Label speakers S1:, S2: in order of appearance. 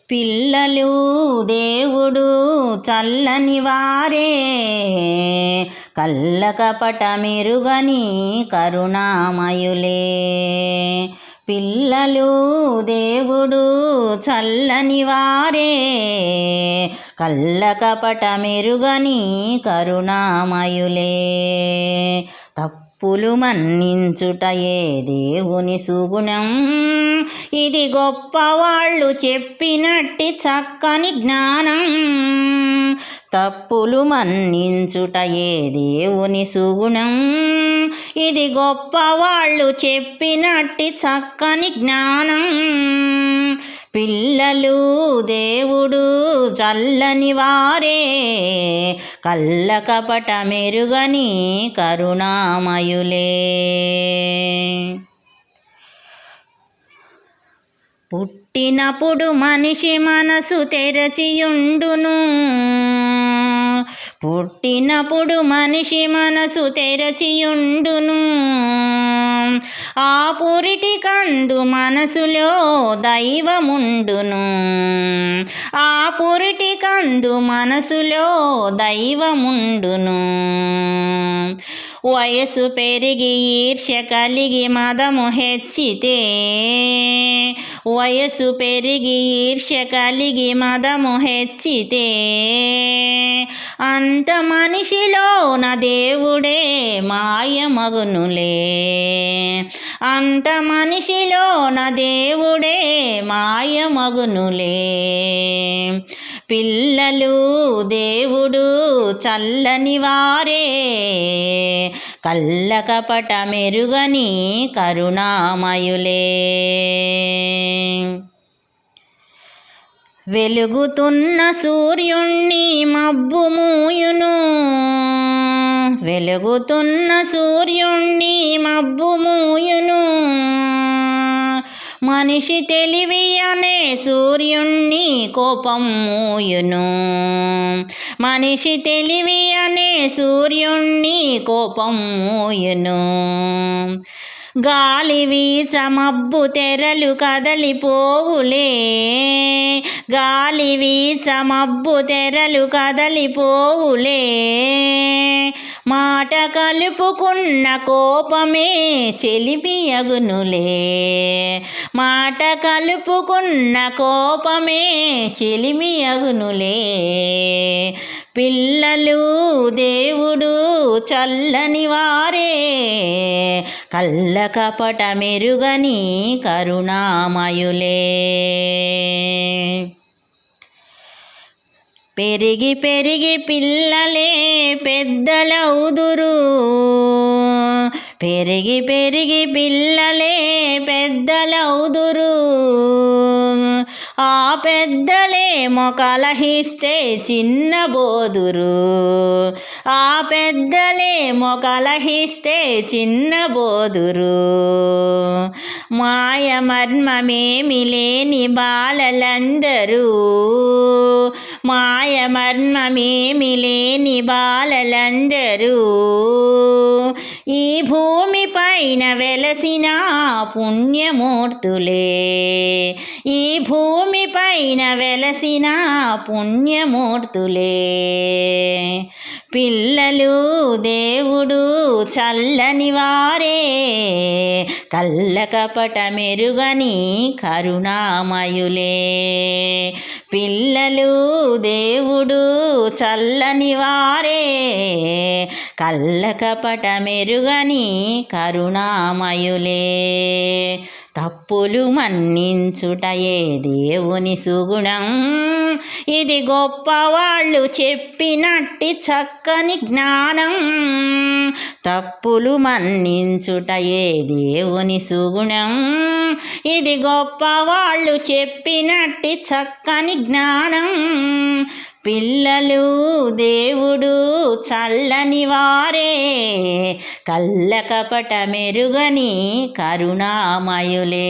S1: పిల్లలు దేవుడు చల్లని వారే, కల్లకపట మెరుగని కరుణామయులే. పిల్లలు దేవుడు చల్లని వారే, కల్లకపట మెరుగని కరుణామయులే. తప్పులు మన్నించుటయే దేవుని సుగుణం, ఇది గొప్పవాళ్ళు చెప్పినట్టి చక్కని జ్ఞానం. తప్పులు మన్నించుటయే దేవుని సుగుణం, ఇది గొప్పవాళ్ళు చెప్పినట్టి చక్కని జ్ఞానం. పిల్లలు దేవుడు చల్లని వారే, కల్లకపట మెరుగని కరుణామయులే. పుట్టినప్పుడు మనిషి మనసు తెరచియుండును, పుట్టినప్పుడు మనిషి మనసు తెరచియుండును. ఆ పురిటి కందు మనసులో దైవముండును, ఆ పురిటి కందు మనసులో దైవముండును. వయసు పెరిగి ఈర్ష్య కలిగి మదము హెచ్చితే, వయసు పెరిగి ఈర్ష్య కలిగి మదము హెచ్చితే, అంత మనిషిలోన దేవుడే మాయమగునులే. అంత మనిషిలోన దేవుడే మాయమగునులే. పిల్లలు దేవుడు చల్లని వారే, కల్లకపట మెరుగని కరుణామయులే. వెలుగుతున్న సూర్యుణ్ణి మబ్బు మూయును, వెలుగుతున్న సూర్యుణ్ణి మబ్బు మూయును. మనిషి తెలివి అనే సూర్యుణ్ణి కోపం మూయును, మనిషి తెలివి అనే సూర్యుణ్ణి కోపం మూయును. గాలి వీచ మబ్బు తెరలు కదలిపోవులే, గాలి వీచ మబ్బు తెరలు కదలిపోవులే. మాట కలుపుకున్న కోపమే చెలిపియగునులే, మాట కలుపుకున్న కోపమే చెలిమియగునులే. పిల్లలు దేవుడు చల్లని వారే, కల్లకపట మెరుగని కరుణామయులే. పెరిగి పెరిగి పిల్లలే పెద్దలవుదురు, పెరిగి పెరిగి పిల్లలే పెద్దలవుదురు. ఆ పెద్దలేమో కలహిస్తే చిన్నబోదురు, ఆ పెద్దలేమో కలహిస్తే చిన్నబోదురు. మాయ మర్మమేమి లేని బాలలందరూ, మాయ మర్మమేమి లేని బాలలందరూ. ఈ భూమి పైన వెలసిన పుణ్యమూర్తులే, ఈ భూమి పైన వెలసిన పుణ్యమూర్తులే. పిల్లలు దేవుడు చల్లని వారే, కల్లకపట మెరుగని కరుణామయులే. పిల్లలు దేవుడు చల్లని వారే, కల్లకపట మెరుగని కరుణామయులే. తప్పులు మన్నించుటయే దేవుని సుగుణం, ఇది గొప్పవాళ్ళు చెప్పినట్టి చక్కని జ్ఞానం. తప్పులు మన్నించుటయే దేవుని సుగుణం, ఇది గొప్పవాళ్ళు చెప్పినట్టి చక్కని జ్ఞానం. పిల్లలు దేవుడు చల్లని వారే, కల్లకపట మెరుగని కరుణామయులే.